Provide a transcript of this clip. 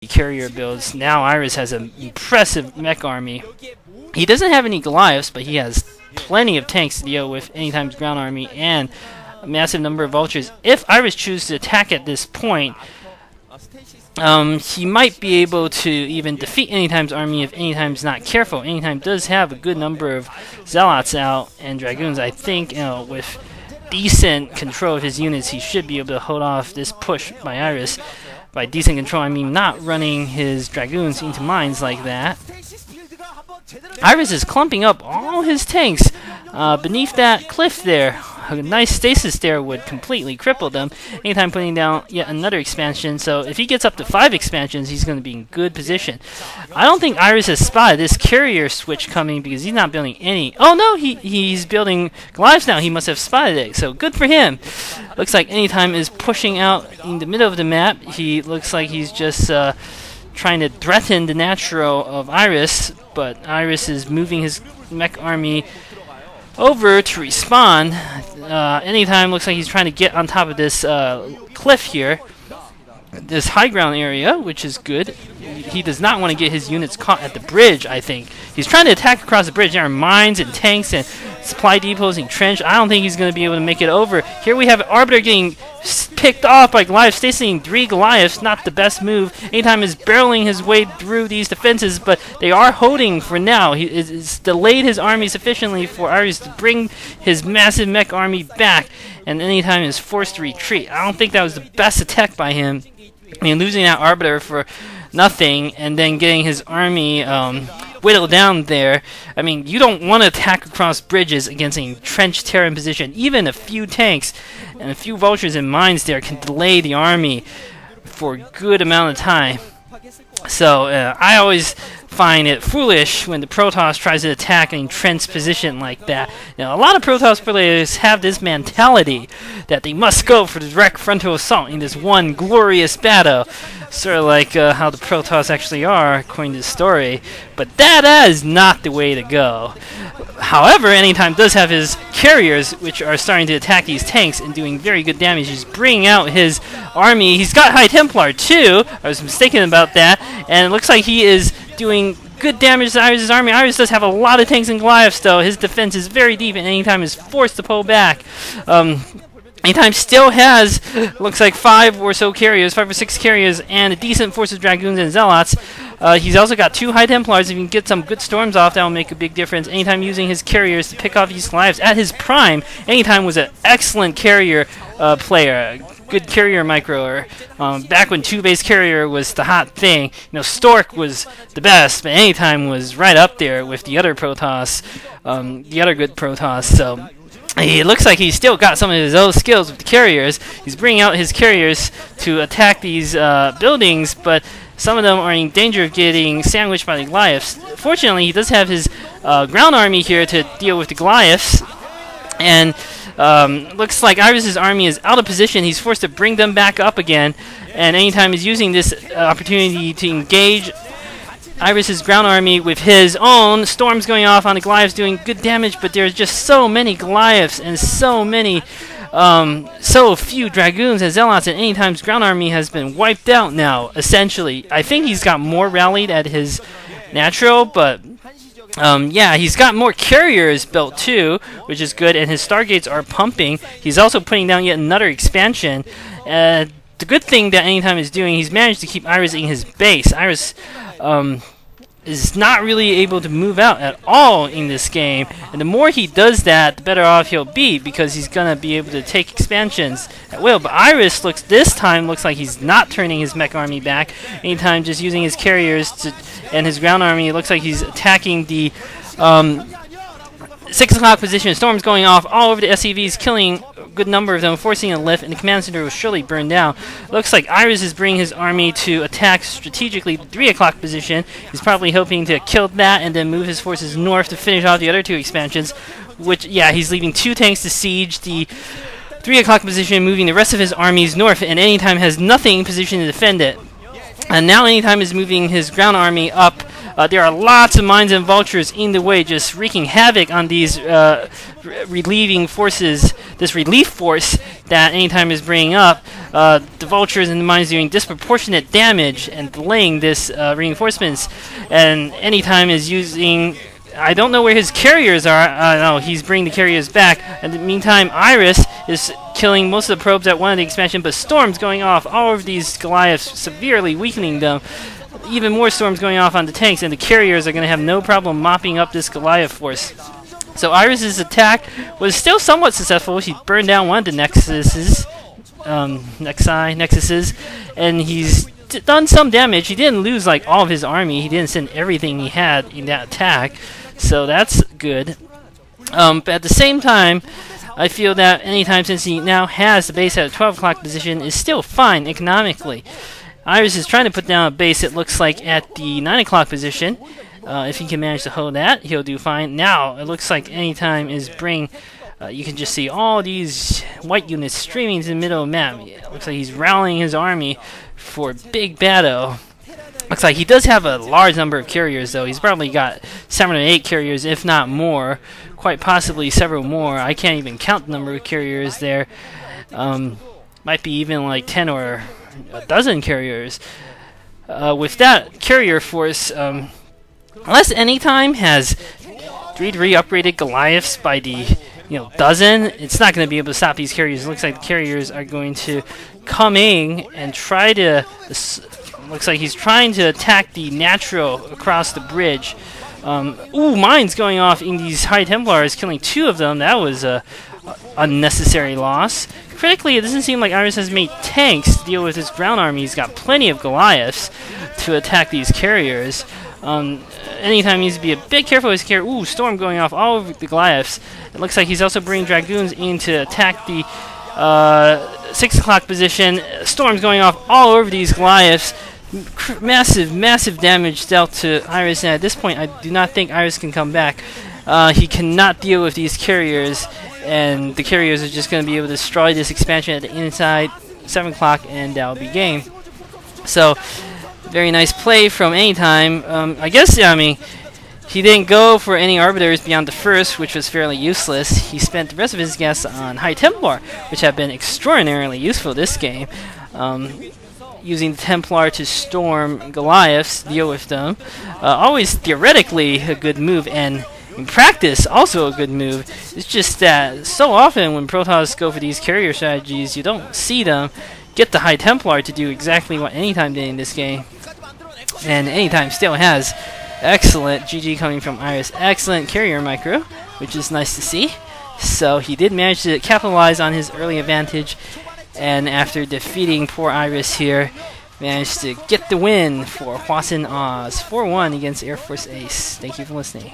carrier builds. Now Iris has an impressive mech army. He doesn't have any Goliaths, but he has plenty of tanks to deal with Anytime's ground army and a massive number of vultures. If Iris chooses to attack at this point, he might be able to even defeat Anytime's army if Anytime's not careful. Anytime does have a good number of zealots out and dragoons. I think with decent control of his units, he should be able to hold off this push by Iris. By decent control, I mean not running his dragoons into mines like that. Iris is clumping up all his tanks beneath that cliff there. A nice stasis there would completely cripple them. Anytime putting down yet another expansion, so if he gets up to 5 expansions, he's going to be in good position. I don't think Iris has spotted this carrier switch coming because he's not building any. Oh no, he's building Goliaths now. He must have spotted it, so good for him. Looks like Anytime is pushing out in the middle of the map. He looks like he's just trying to threaten the natural of Iris, but Iris is moving his mech army over to respawn. Anytime looks like he's trying to get on top of this cliff here, this high ground area, which is good. He does not want to get his units caught at the bridge, I think. He's trying to attack across the bridge. There are mines and tanks and supply depots and trench. I don't think he's going to be able to make it over. Here we have Arbiter getting picked off by Goliaths, stationing 3 Goliaths. Not the best move. Anytime is barreling his way through these defenses, but they are holding for now. He's delayed his army sufficiently for Iris to bring his massive mech army back, and Anytime is forced to retreat. I don't think that was the best attack by him. I mean, losing that Arbiter for nothing and then getting his army whittled down there. I mean, you don't want to attack across bridges against a entrenched Terran position. Even a few tanks and a few vultures and mines there can delay the army for a good amount of time. So I always find it foolish when the Protoss tries to attack an entrenched position like that. You know, a lot of Protoss players have this mentality that they must go for the direct frontal assault in this one glorious battle. Sort of like how the Protoss actually are, according to the story. But that is not the way to go. However, Anytime does have his carriers, which are starting to attack these tanks and doing very good damage. He's bringing out his army. He's got High Templar too. I was mistaken about that. And it looks like he is doing good damage to Iris' army. Iris does have a lot of tanks and Goliaths, though. His defense is very deep, and Anytime is forced to pull back. Anytime still has, looks like 5 or 6 carriers, and a decent force of dragoons and zealots. He's also got 2 High Templars. If you can get some good storms off, that will make a big difference. Anytime using his carriers to pick off these Goliaths at his prime. Anytime was an excellent carrier player. Good carrier microer. Back when 2-base carrier was the hot thing, you know, Stork was the best, but Anytime was right up there with the other Protoss, the other good Protoss. So it looks like he's still got some of his own skills with the carriers. He's bringing out his carriers to attack these buildings, but some of them are in danger of getting sandwiched by the Goliaths. Fortunately, he does have his ground army here to deal with the Goliaths, and looks like Iris' army is out of position. He's forced to bring them back up again, and Anytime is using this opportunity to engage Iris' ground army with his own. Storms going off on the Goliaths doing good damage, but there's just so many Goliaths and so many, so few Dragoons and Zealots, and Anytime's ground army has been wiped out now, essentially. I think he's got more rallied at his natural, but yeah, he's got more carriers built too, which is good, and his Stargates are pumping. He's also putting down yet another expansion. The good thing that Anytime is doing, he's managed to keep Iris in his base. Iris is not really able to move out at all in this game, and the more he does that, the better off he'll be, because he's gonna be able to take expansions at will. But Iris this time looks like he's not turning his mech army back. Anytime just using his carriers and his ground army. It looks like he's attacking the 6 o'clock position. Storms going off all over the SCVs, killing a good number of them, forcing a lift, and the command center will surely burn down. Looks like Iris is bringing his army to attack strategically the 3 o'clock position. He's probably hoping to kill that and then move his forces north to finish off the other 2 expansions, which, yeah, he's leaving 2 tanks to siege the 3 o'clock position, moving the rest of his armies north, and Anytime has nothing in position to defend it. And now Anytime is moving his ground army up. There are lots of mines and vultures in the way, just wreaking havoc on these relieving forces, this relief force that Anytime is bringing up. the vultures and the mines doing disproportionate damage and delaying this reinforcements, and anytime is using. I don't know where his carriers are. No, he's bringing the carriers back. In the meantime, Iris is killing most of the probes at one of the expansion, but storms going off all over these Goliaths, severely weakening them. Even more storms going off on the tanks, and the carriers are going to have no problem mopping up this Goliath force. So Iris's attack was still somewhat successful. He burned down one of the nexuses, and he's done some damage. He didn't lose like all of his army. He didn't send everything he had in that attack, so that's good. But at the same time, I feel that anytime, since he now has the base at a 12 o'clock position, is still fine economically. Iris is trying to put down a base, it looks like, at the 9 o'clock position. If he can manage to hold that, he'll do fine. Now, it looks like anytime is bring... you can just see all these white units streaming to the middle of the map. It looks like he's rallying his army for a big battle. Looks like he does have a large number of carriers, though. He's probably got 7 or 8 carriers, if not more. Quite possibly several more. I can't even count the number of carriers there. Might be even like 10 or a dozen carriers. With that carrier force, unless anytime has 3 upgraded Goliaths by the dozen, it's not going to be able to stop these carriers. It looks like the carriers are going to come in and try to... looks like he's trying to attack the natural across the bridge. Ooh, mines going off in these High Templars, killing 2 of them. That was a unnecessary loss. Critically, it doesn't seem like Iris has made tanks to deal with his ground army. He's got plenty of Goliaths to attack these carriers. Anytime he needs to be a bit careful with his carrier. Ooh, storm going off all over the Goliaths. It looks like he's also bringing Dragoons in to attack the 6 o'clock position. Storms going off all over these Goliaths. Massive damage dealt to Iris, and at this point I do not think Iris can come back. He cannot deal with these carriers, and the carriers are just going to be able to destroy this expansion at the inside 7 o'clock, and that'll be game. So, very nice play from Anytime. I guess, I mean, he didn't go for any Arbiters beyond the first, which was fairly useless. He spent the rest of his gas on High Templar, which have been extraordinarily useful this game. Using the Templar to storm Goliaths, deal with them. Always theoretically a good move, and in practice also a good move. It's just that so often when Protoss go for these carrier strategies, you don't see them get the High Templar to do exactly what Anytime did in this game. And Anytime still has excellent GG coming from Iris. Excellent carrier micro, which is nice to see. So he did manage to capitalize on his early advantage, and after defeating poor Iris here, managed to get the win for Hwaseung 4-1 against Airforce Ace. Thank you for listening.